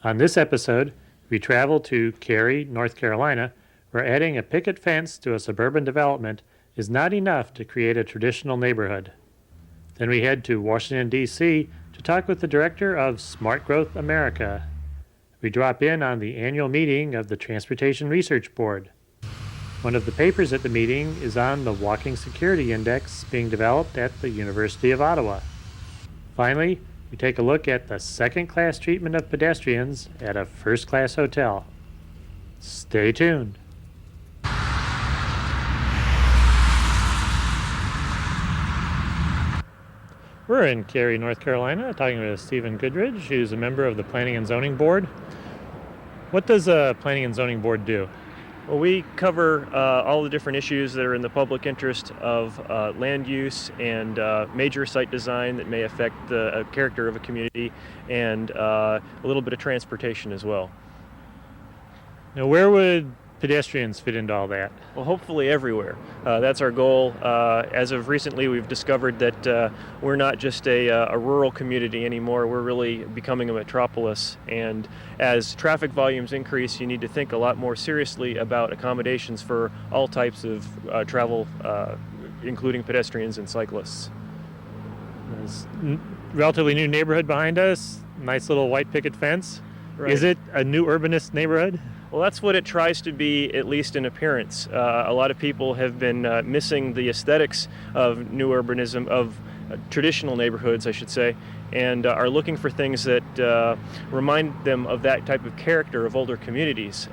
On this episode, we travel to Cary, North Carolina, where adding a picket fence to a suburban development is not enough to create a traditional neighborhood. Then we head to Washington, D.C. to talk with the director of Smart Growth America. We drop in on the annual meeting of the Transportation Research Board. One of the papers at the meeting is on the Walking Security Index being developed at the University of Ottawa. Finally, we take a look at the second-class treatment of pedestrians at a first-class hotel. Stay tuned. We're in Cary, North Carolina, talking with Stephen Goodridge, who's a member of the Planning and Zoning Board. What does a Planning and Zoning Board do? Well, we cover all the different issues that are in the public interest of land use and major site design that may affect the character of a community, and a little bit of transportation as well. Now, where would pedestrians fit into all that? Well, hopefully everywhere. That's our goal. As of recently, we've discovered that we're not just a rural community anymore. We're really becoming a metropolis. And as traffic volumes increase, you need to think a lot more seriously about accommodations for all types of travel, including pedestrians and cyclists. There's a relatively new neighborhood behind us, nice little white picket fence. Right. Is it a new urbanist neighborhood? Well, that's what it tries to be, at least in appearance. A lot of people have been missing the aesthetics of new urbanism, of traditional neighborhoods, I should say, and are looking for things that remind them of that type of character of older communities.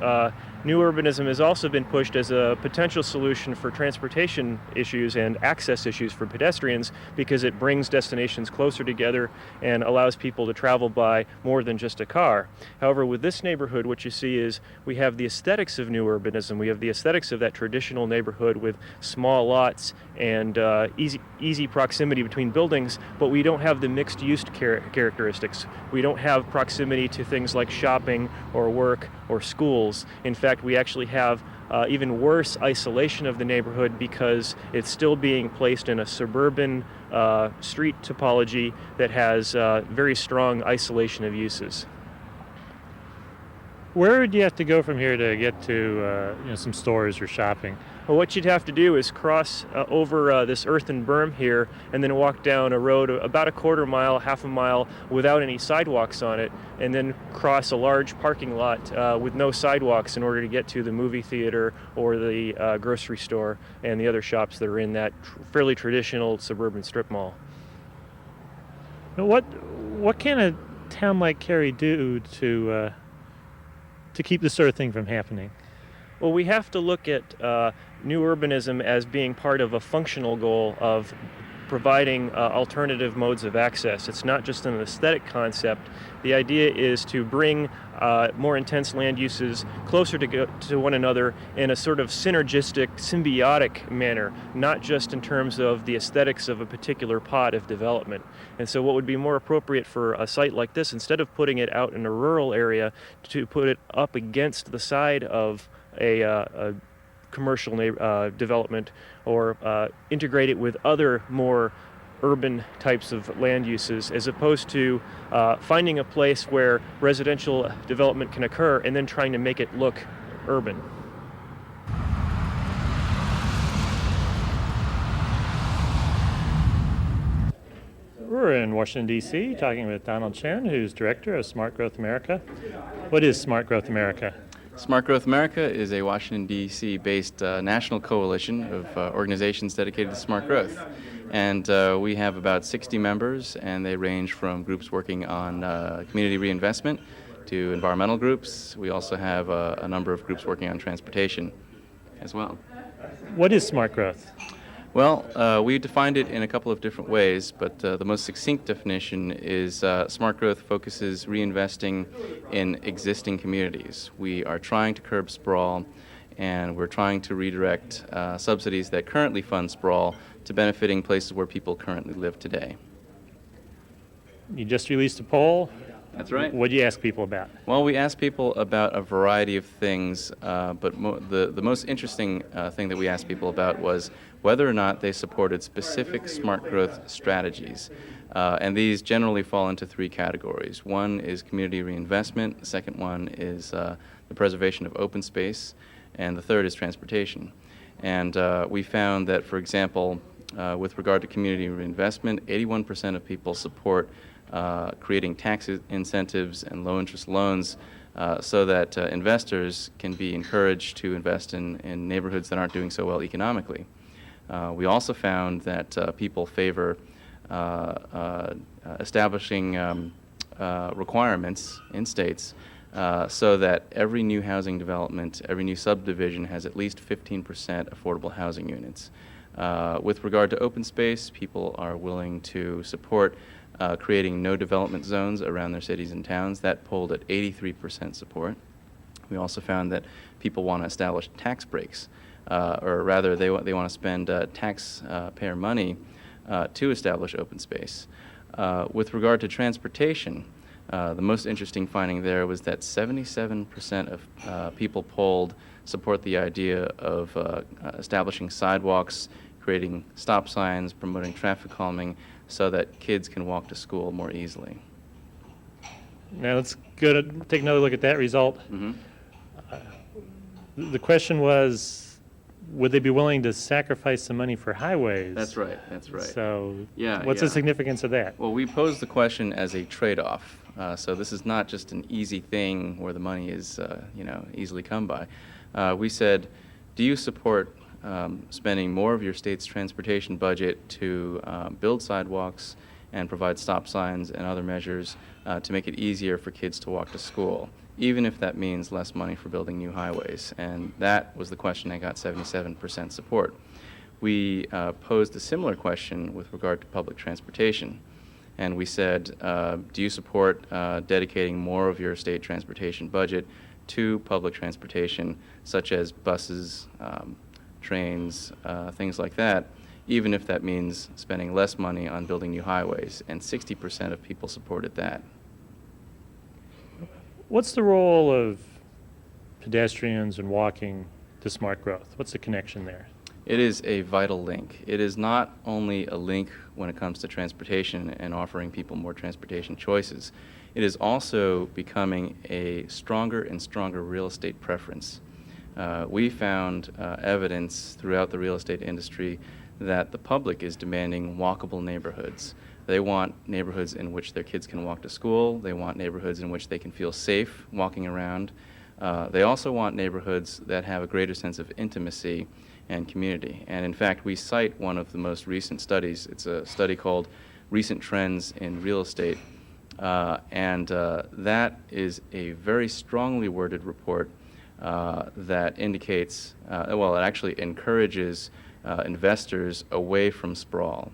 New urbanism has also been pushed as a potential solution for transportation issues and access issues for pedestrians, because it brings destinations closer together and allows people to travel by more than just a car. However, with this neighborhood, what you see is we have the aesthetics of new urbanism. We have the aesthetics of that traditional neighborhood with small lots and easy proximity between buildings, but we don't have the mixed-use characteristics. We don't have proximity to things like shopping or work or schools. In fact, we actually have even worse isolation of the neighborhood because it's still being placed in a suburban street topology that has very strong isolation of uses. Where would you have to go from here to get to some stores or shopping? Well, what you'd have to do is cross over this earthen berm here and then walk down a road about a quarter mile, half a mile without any sidewalks on it, and then cross a large parking lot with no sidewalks in order to get to the movie theater or the grocery store and the other shops that are in that fairly traditional suburban strip mall. Now, what can a town like Cary do to keep this sort of thing from happening? Well, we have to look at new urbanism as being part of a functional goal of providing alternative modes of access. It's not just an aesthetic concept. The idea is to bring more intense land uses closer to one another in a sort of synergistic, symbiotic manner, not just in terms of the aesthetics of a particular pod of development. And so what would be more appropriate for a site like this, instead of putting it out in a rural area, to put it up against the side of a commercial development, or integrate it with other more urban types of land uses, as opposed to finding a place where residential development can occur and then trying to make it look urban. We're in Washington, D.C., talking with Donald Chen, who's director of Smart Growth America. What is Smart Growth America? Smart Growth America is a Washington, D.C. based national coalition of organizations dedicated to smart growth. And we have about 60 members, and they range from groups working on community reinvestment to environmental groups. We also have a number of groups working on transportation as well. What is smart growth? Well, we defined it in a couple of different ways, but the most succinct definition is smart growth focuses reinvesting in existing communities. We are trying to curb sprawl, and we're trying to redirect subsidies that currently fund sprawl to benefiting places where people currently live today. You just released a poll. That's right. What do you ask people about? Well, we asked people about a variety of things, but the most interesting thing that we asked people about was whether or not they supported specific smart growth strategies. And these generally fall into three categories. One is community reinvestment, the second one is the preservation of open space, and the third is transportation. And we found that, for example, with regard to community reinvestment, 81% of people support creating tax incentives and low-interest loans so that investors can be encouraged to invest in neighborhoods that aren't doing so well economically. We also found that people favor establishing requirements in states so that every new housing development, every new subdivision has at least 15% affordable housing units. With regard to open space, people are willing to support creating no development zones around their cities and towns. That polled at 83% support. We also found that people want to establish tax breaks, or rather they want to spend taxpayer money to establish open space. With regard to transportation, the most interesting finding there was that 77% of people polled support the idea of establishing sidewalks, creating stop signs, promoting traffic calming, so that kids can walk to school more easily. Now let's take another look at that result. The question was, would they be willing to sacrifice some money for highways? That's right, that's right. So Yeah, what's the significance of that? Well, we posed the question as a trade-off. So this is not just an easy thing where the money is, easily come by. We said, do you support spending more of your state's transportation budget to build sidewalks and provide stop signs and other measures to make it easier for kids to walk to school, even if that means less money for building new highways? And that was the question that got 77% support. We posed a similar question with regard to public transportation. And we said, do you support dedicating more of your state transportation budget to public transportation, such as buses, trains, things like that, even if that means spending less money on building new highways? And 60% of people supported that. What's the role of pedestrians and walking to smart growth? What's the connection there? It is a vital link. It is not only a link when it comes to transportation and offering people more transportation choices. It is also becoming a stronger and stronger real estate preference. We found evidence throughout the real estate industry that the public is demanding walkable neighborhoods. They want neighborhoods in which their kids can walk to school. They want neighborhoods in which they can feel safe walking around. They also want neighborhoods that have a greater sense of intimacy and community. And in fact, we cite one of the most recent studies. It's a study called Recent Trends in Real Estate. And that is a very strongly worded report that indicates, it actually encourages investors away from sprawl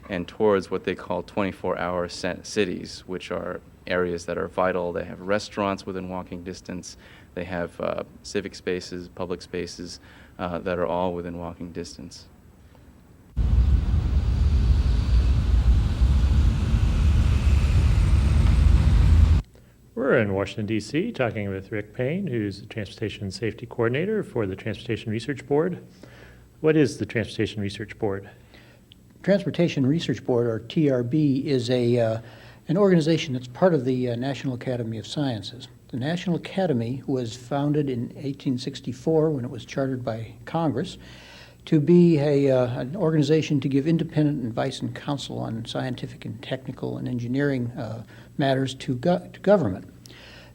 and towards what they call 24-hour cities, which are areas that are vital. They have restaurants within walking distance. They have civic spaces, public spaces that are all within walking distance. We're in Washington, D.C., talking with Rick Payne, who's the Transportation Safety Coordinator for the Transportation Research Board. What is the Transportation Research Board? Transportation Research Board, or TRB, is an organization that's part of the National Academy of Sciences. The National Academy was founded in 1864 when it was chartered by Congress to be an organization to give independent advice and counsel on scientific and technical and engineering matters to government.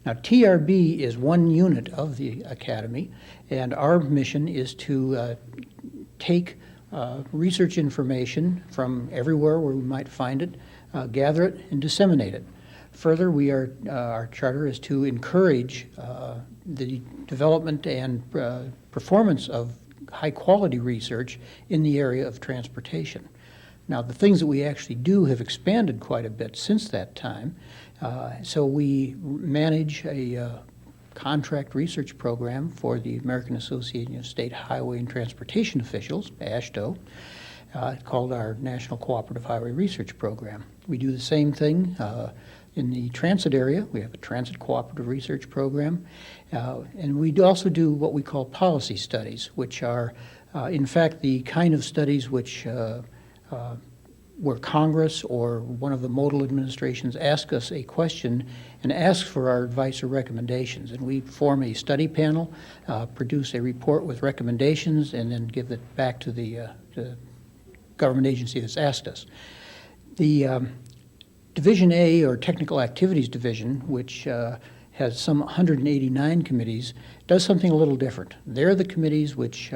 Now, TRB is one unit of the Academy, and our mission is to take research information from everywhere where we might find it, gather it, and disseminate it. Further, our charter is to encourage the development and performance of high-quality research in the area of transportation. Now, the things that we actually do have expanded quite a bit since that time. So we manage a contract research program for the American Association of State Highway and Transportation Officials, AASHTO, called our National Cooperative Highway Research Program. We do the same thing in the transit area. We have a transit cooperative research program. And we also do what we call policy studies, which are, in fact, the kind of studies which where Congress or one of the modal administrations asks us a question and asks for our advice or recommendations. And we form a study panel, produce a report with recommendations, and then give it back to the government agency that's asked us. The Division A, or Technical Activities Division, which has some 189 committees, does something a little different. They're the committees which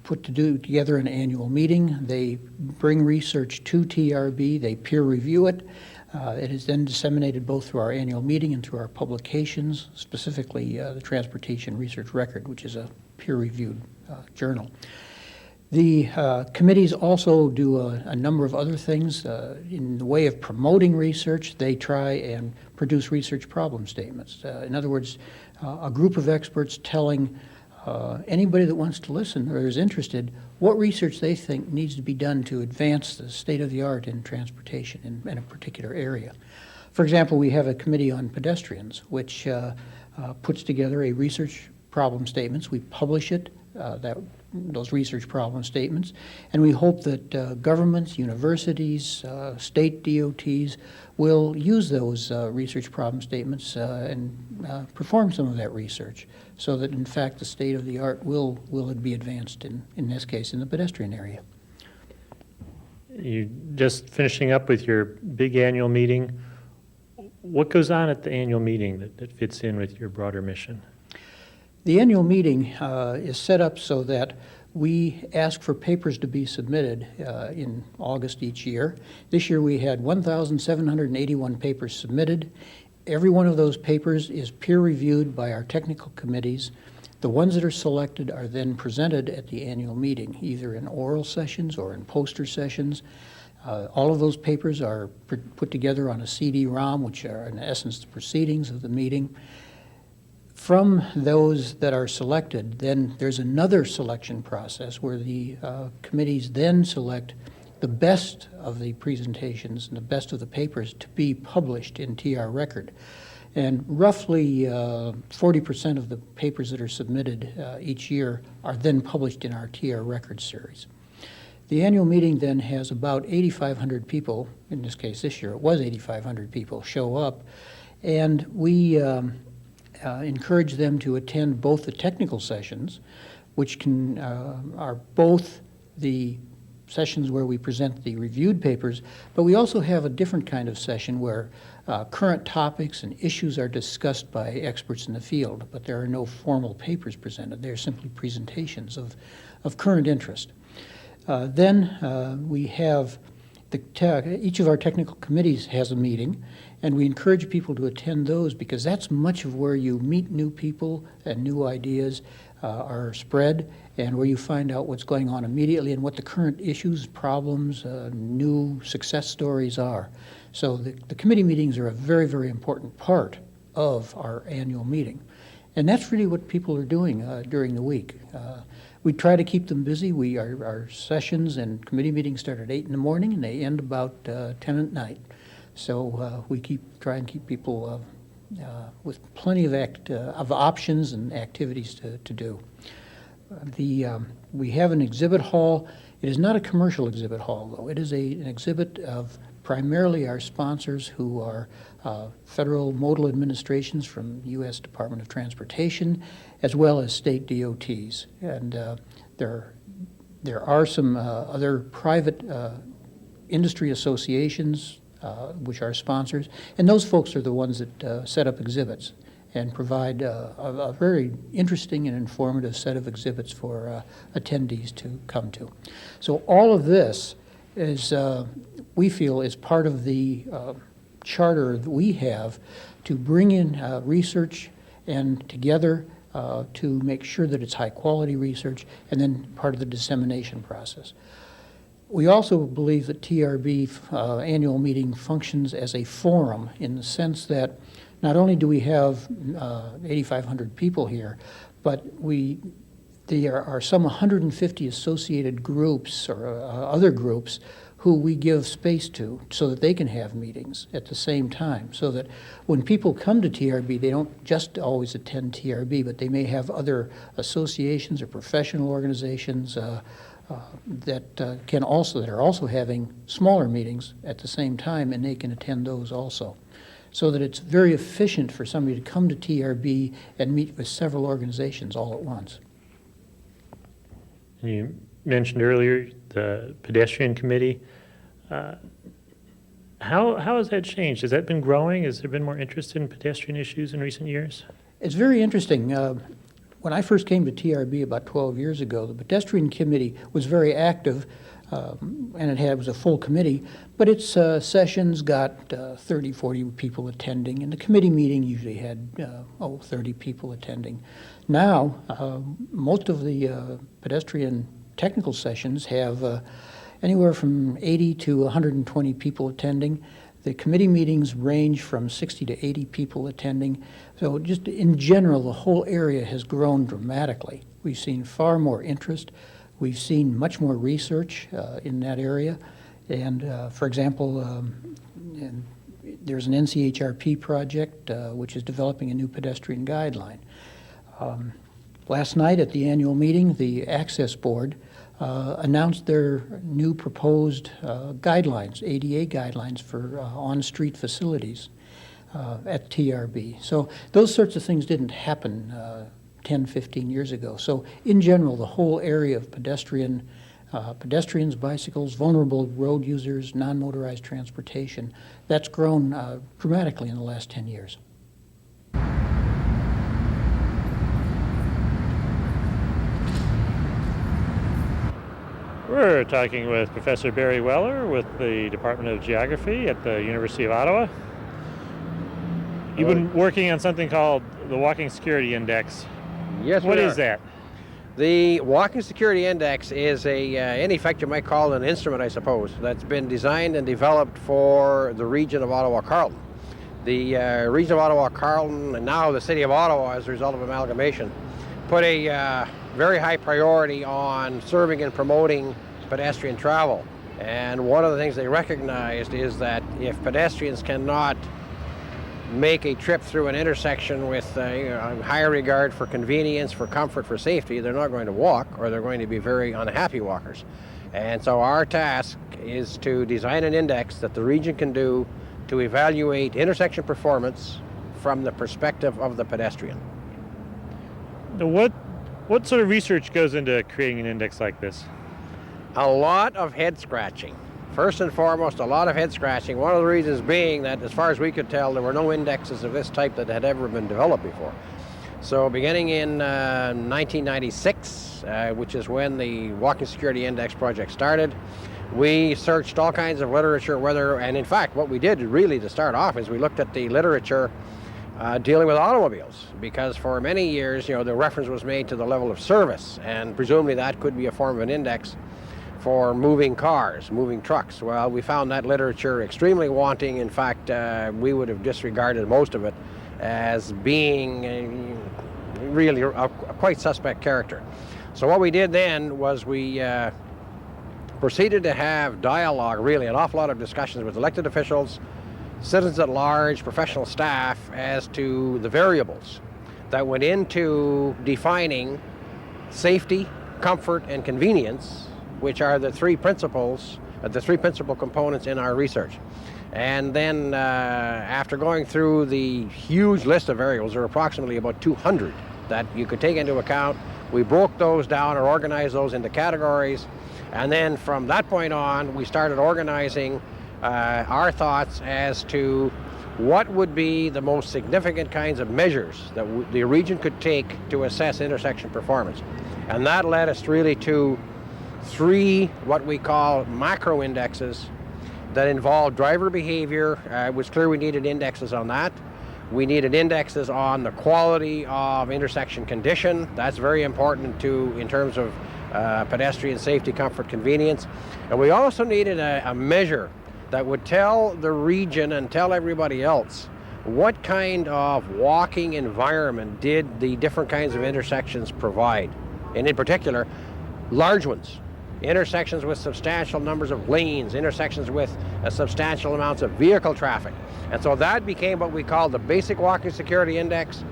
put together an annual meeting. They bring research to TRB. They peer review it. It is then disseminated both through our annual meeting and through our publications, specifically the Transportation Research Record, which is a peer-reviewed journal. The committees also do a number of other things. In the way of promoting research, they try and produce research problem statements. In other words, a group of experts telling anybody that wants to listen or is interested what research they think needs to be done to advance the state of the art in transportation in a particular area. For example, we have a committee on pedestrians, which puts together a research problem statements. We publish it, those research problem statements, and we hope that governments, universities, state DOTs will use those research problem statements and perform some of that research, so that in fact the state of the art will be advanced in this case in the pedestrian area. You just finishing up with your big annual meeting. What goes on at the annual meeting that fits in with your broader mission? The annual meeting is set up so that we ask for papers to be submitted in August each year. This year we had 1,781 papers submitted. Every one of those papers is peer-reviewed by our technical committees. The ones that are selected are then presented at the annual meeting, either in oral sessions or in poster sessions. All of those papers are put together on a CD-ROM, which are in essence the proceedings of the meeting. From those that are selected, then there's another selection process where the committees then select the best of the presentations and the best of the papers to be published in TR Record. And roughly 40% of the papers that are submitted each year are then published in our TR Record series. The annual meeting then has about 8,500 people, in this case this year it was 8,500 people, show up, and we encourage them to attend both the technical sessions, which are both the sessions where we present the reviewed papers, but we also have a different kind of session where current topics and issues are discussed by experts in the field, but there are no formal papers presented. They're simply presentations of current interest. Then we have each of our technical committees has a meeting, and we encourage people to attend those because that's much of where you meet new people and new ideas are spread, and where you find out what's going on immediately and what the current issues, problems, new success stories are. So the committee meetings are a very, very important part of our annual meeting. And that's really what people are doing during the week. We try to keep them busy. Our sessions and committee meetings start at 8 in the morning and they end about 10 at night. So we try and keep people with plenty of options and activities to do. We have an exhibit hall. It is not a commercial exhibit hall, though. It is an exhibit of primarily our sponsors, who are federal modal administrations from the U.S. Department of Transportation, as well as state DOTs. And there are some other private industry associations which are sponsors, and those folks are the ones that set up exhibits and provide a very interesting and informative set of exhibits for attendees to come to. So all of this is, we feel, is part of the charter that we have to bring in research and together to make sure that it's high quality research, and then part of the dissemination process. We also believe that TRB annual meeting functions as a forum, in the sense that not only do we have 8,500 people here, but there are some 150 associated groups or other groups who we give space to so that they can have meetings at the same time, so that when people come to TRB, they don't just always attend TRB, but they may have other associations or professional organizations, that are also having smaller meetings at the same time, and they can attend those also. So that it's very efficient for somebody to come to TRB and meet with several organizations all at once. You mentioned earlier the pedestrian committee. How has that changed? Has that been growing? Has there been more interest in pedestrian issues in recent years? It's very interesting. When I first came to TRB about 12 years ago, the pedestrian committee was very active, and it was a full committee, but its sessions got 30, 40 people attending, and the committee meeting usually had 30 people attending. Now, most of the pedestrian technical sessions have anywhere from 80 to 120 people attending. The committee meetings range from 60 to 80 people attending. So just in general, the whole area has grown dramatically. We've seen far more interest. We've seen much more research in that area. And for example, there's an NCHRP project which is developing a new pedestrian guideline. Last night at the annual meeting, the Access Board announced their new proposed guidelines, ADA guidelines for on-street facilities at TRB. So those sorts of things didn't happen 10, 15 years ago. So in general, the whole area of pedestrians, bicycles, vulnerable road users, non-motorized transportation, that's grown dramatically in the last 10 years. We're talking with Professor Barry Weller with the Department of Geography at the University of Ottawa. You've been working on something called the Walking Security Index. Yes, What we are. is that? The Walking Security Index is in effect, you might call it an instrument, I suppose, that's been designed and developed for the region of Ottawa-Carleton. The region of Ottawa-Carleton, and now the city of Ottawa, as a result of amalgamation, put a very high priority on serving and promoting pedestrian travel. And one of the things they recognized is that if pedestrians cannot make a trip through an intersection with higher regard for convenience, for comfort, for safety, they're not going to walk, or they're going to be very unhappy walkers. And so our task is to design an index that the region can do to evaluate intersection performance from the perspective of the pedestrian. Now, what sort of research goes into creating an index like this? A lot of head scratching. First and foremost, a lot of head scratching. One of the reasons being that, as far as we could tell, there were no indexes of this type that had ever been developed before. So beginning in 1996, which is when the Walking Security Index project started, we searched all kinds of literature, and in fact, what we did really to start off is we looked at the literature dealing with automobiles, because for many years, the reference was made to the level of service, and presumably that could be a form of an index for moving cars, moving trucks. Well, we found that literature extremely wanting. In fact, we would have disregarded most of it as being really a quite suspect character. So what we did then was we proceeded to have dialogue, really an awful lot of discussions with elected officials, citizens at large, professional staff, as to the variables that went into defining safety, comfort, and convenience, which are the three principal components in our research. And then after going through the huge list of variables, there are approximately about 200 that you could take into account, we broke those down or organized those into categories. And then from that point on, we started organizing our thoughts as to what would be the most significant kinds of measures that the region could take to assess intersection performance. And that led us really to three what we call macro indexes that involve driver behavior. It was clear we needed indexes on that. We needed indexes on the quality of intersection condition. That's very important in terms of pedestrian safety, comfort, convenience. And we also needed a measure that would tell the region and tell everybody else what kind of walking environment did the different kinds of intersections provide. And in particular, large ones. Intersections with substantial numbers of lanes, intersections with substantial amounts of vehicle traffic. And so that became what we call the basic walking security index.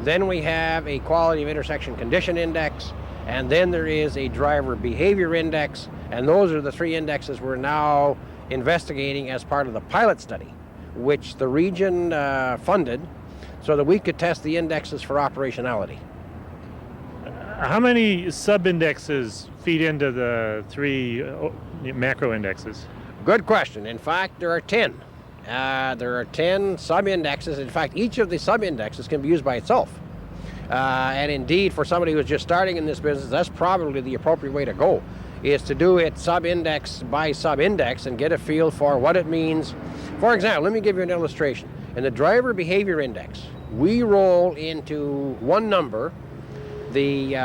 Then we have a quality of intersection condition index. and then there is a driver behavior index, and those are the three indexes we're now investigating as part of the pilot study, which the region funded so that we could test the indexes for operationality. How many sub-indexes feed into the three macro indexes? Good question. In fact, there are 10. There are 10 sub-indexes. In fact, each of the sub-indexes can be used by itself. And indeed, for somebody who's just starting in this business, that's probably the appropriate way to go, is to do it sub-index by sub-index and get a feel for what it means. For example, let me give you an illustration. In the driver behavior index, we roll into one number the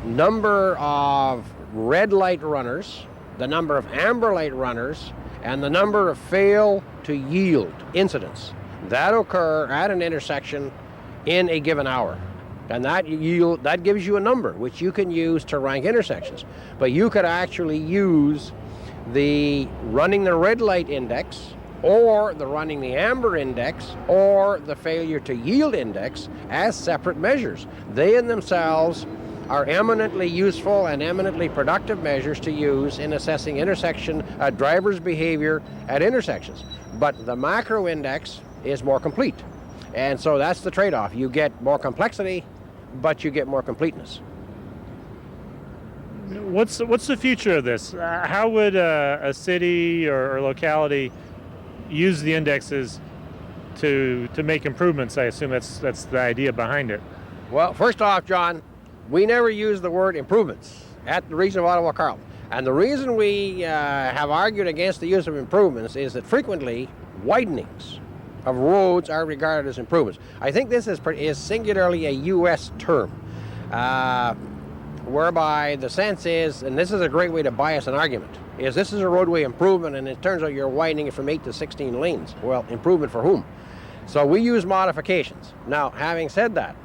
number of red light runners, the number of amber light runners, and the number of fail to yield incidents that occur at an intersection in a given hour. And that gives you a number which you can use to rank intersections. But you could actually use the running the red light index, or the running the amber index, or the failure to yield index as separate measures. They in themselves are eminently useful and eminently productive measures to use in assessing driver's behavior at intersections. But the macro index is more complete. And so that's the trade-off. You get more complexity, but you get more completeness. What's the future of this? How would a city or locality use the indexes to make improvements? I assume that's the idea behind it. Well, first off, John, we never use the word improvements at the Region of Ottawa Carleton. And the reason we have argued against the use of improvements is that frequently widenings of roads are regarded as improvements. I think this is singularly a U.S. term, whereby the sense is, and this is a great way to bias an argument, is this is a roadway improvement and it turns out you're widening it from 8 to 16 lanes. Well, improvement for whom? So we use modifications. Now, having said that,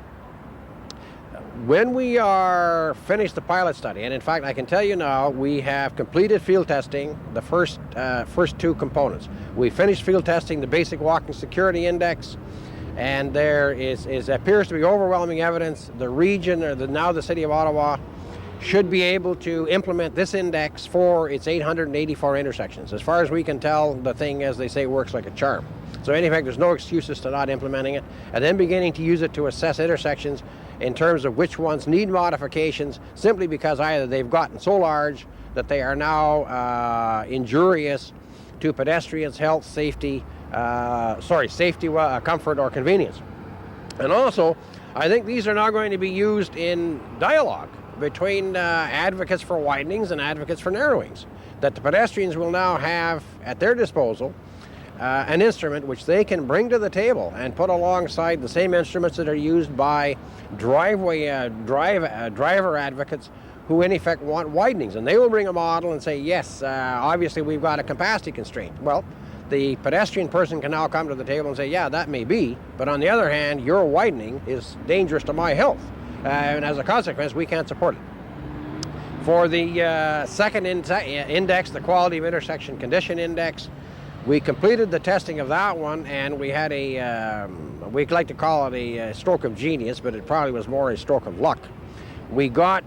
when we are finished the pilot study, and in fact I can tell you now, we have completed field testing the first two components. We finished field testing the basic walking security index, and there appears to be overwhelming evidence the region, or now the City of Ottawa, should be able to implement this index for its 884 intersections. As far as we can tell, the thing, as they say, works like a charm. So in effect, there's no excuses to not implementing it, and then beginning to use it to assess intersections in terms of which ones need modifications, simply because either they've gotten so large that they are now injurious to pedestrians' health, safety, comfort, or convenience. And also, I think these are now going to be used in dialogue between advocates for widenings and advocates for narrowings, that the pedestrians will now have at their disposal an instrument which they can bring to the table and put alongside the same instruments that are used by driver advocates who in effect want widenings. And they will bring a model and say, yes, obviously we've got a capacity constraint. Well, the pedestrian person can now come to the table and say, yeah, that may be, but on the other hand, your widening is dangerous to my health. And as a consequence, we can't support it. For the second index, the Quality of Intersection Condition Index, we completed the testing of that one, and we had we'd like to call it a stroke of genius, but it probably was more a stroke of luck. We got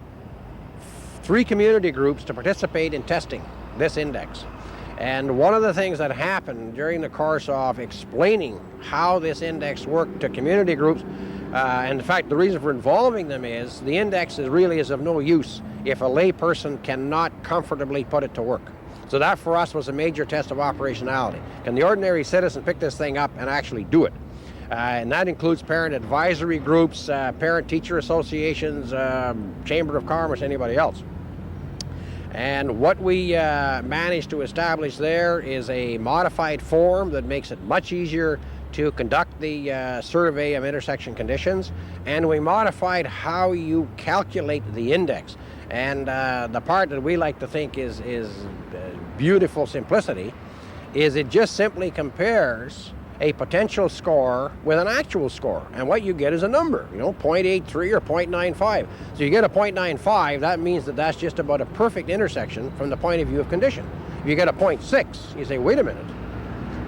3 community groups to participate in testing this index. And one of the things that happened during the course of explaining how this index worked to community groups, and in fact the reason for involving them is the index really is of no use if a lay person cannot comfortably put it to work. So that for us was a major test of operationality. Can the ordinary citizen pick this thing up and actually do it? And that includes parent advisory groups, parent-teacher associations, Chamber of Commerce, anybody else. And what we managed to establish there is a modified form that makes it much easier to conduct the survey of intersection conditions. And we modified how you calculate the index. And the part that we like to think is beautiful simplicity is it just simply compares a potential score with an actual score, and what you get is a number, 0.83 or 0.95. So you get a 0.95, that means that that's just about a perfect intersection from the point of view of condition. If you get a 0.6, you say, wait a minute,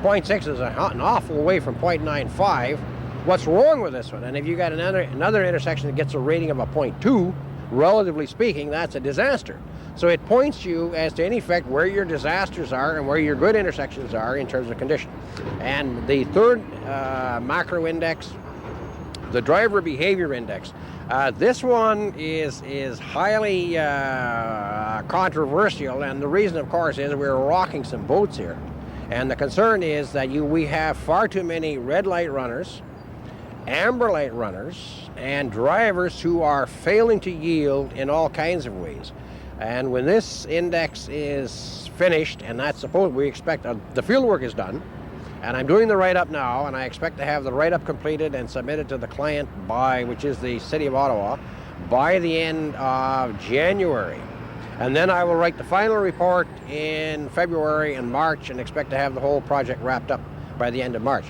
0.6 is an awful way from 0.95. What's wrong with this one? And if you got another intersection that gets a rating of a 0.2, relatively speaking, that's a disaster. So it points you as to, in effect, where your disasters are and where your good intersections are in terms of condition. And the third macro index, the driver behavior index, this one is highly controversial, and the reason, of course, is we're rocking some boats here. And the concern is that we have far too many red light runners, amber light runners, and drivers who are failing to yield in all kinds of ways. And when this index is finished, and that's supposed, we expect the field work is done, and I'm doing the write-up now, and I expect to have the write-up completed and submitted to the client which is the City of Ottawa, by the end of January. And then I will write the final report in February and March and expect to have the whole project wrapped up by the end of March.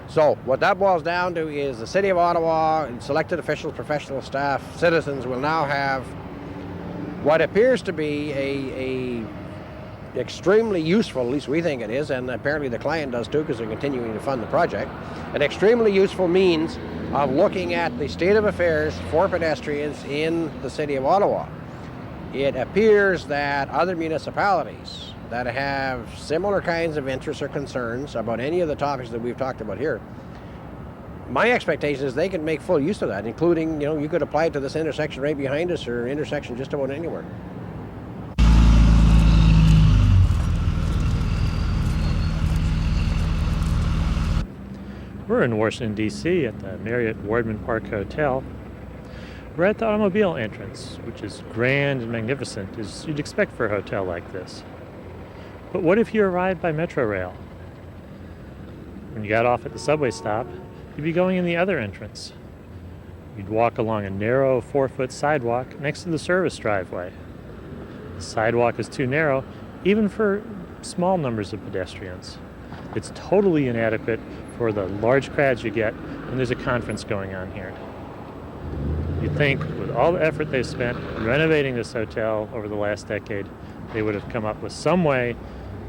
So what that boils down to is the City of Ottawa, and selected officials, professional staff, citizens will now have what appears to be a extremely useful, at least we think it is, and apparently the client does too because they're continuing to fund the project, an extremely useful means of looking at the state of affairs for pedestrians in the City of Ottawa. It appears that other municipalities that have similar kinds of interests or concerns about any of the topics that we've talked about here, my expectation is they can make full use of that, including, you could apply it to this intersection right behind us or intersection just about anywhere. We're in Washington, D.C. at the Marriott Wardman Park Hotel. We're at the automobile entrance, which is grand and magnificent, as you'd expect for a hotel like this. But what if you arrived by Metro Rail? When you got off at the subway stop, you'd be going in the other entrance. You'd walk along a narrow 4-foot sidewalk next to the service driveway. The sidewalk is too narrow, even for small numbers of pedestrians. It's totally inadequate for the large crowds you get when there's a conference going on here. You'd think, with all the effort they've spent renovating this hotel over the last decade, they would have come up with some way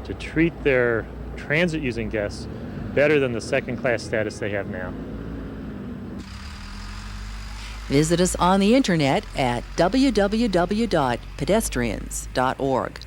to treat their transit-using guests better than the second-class status they have now. Visit us on the internet at www.pedestrians.org.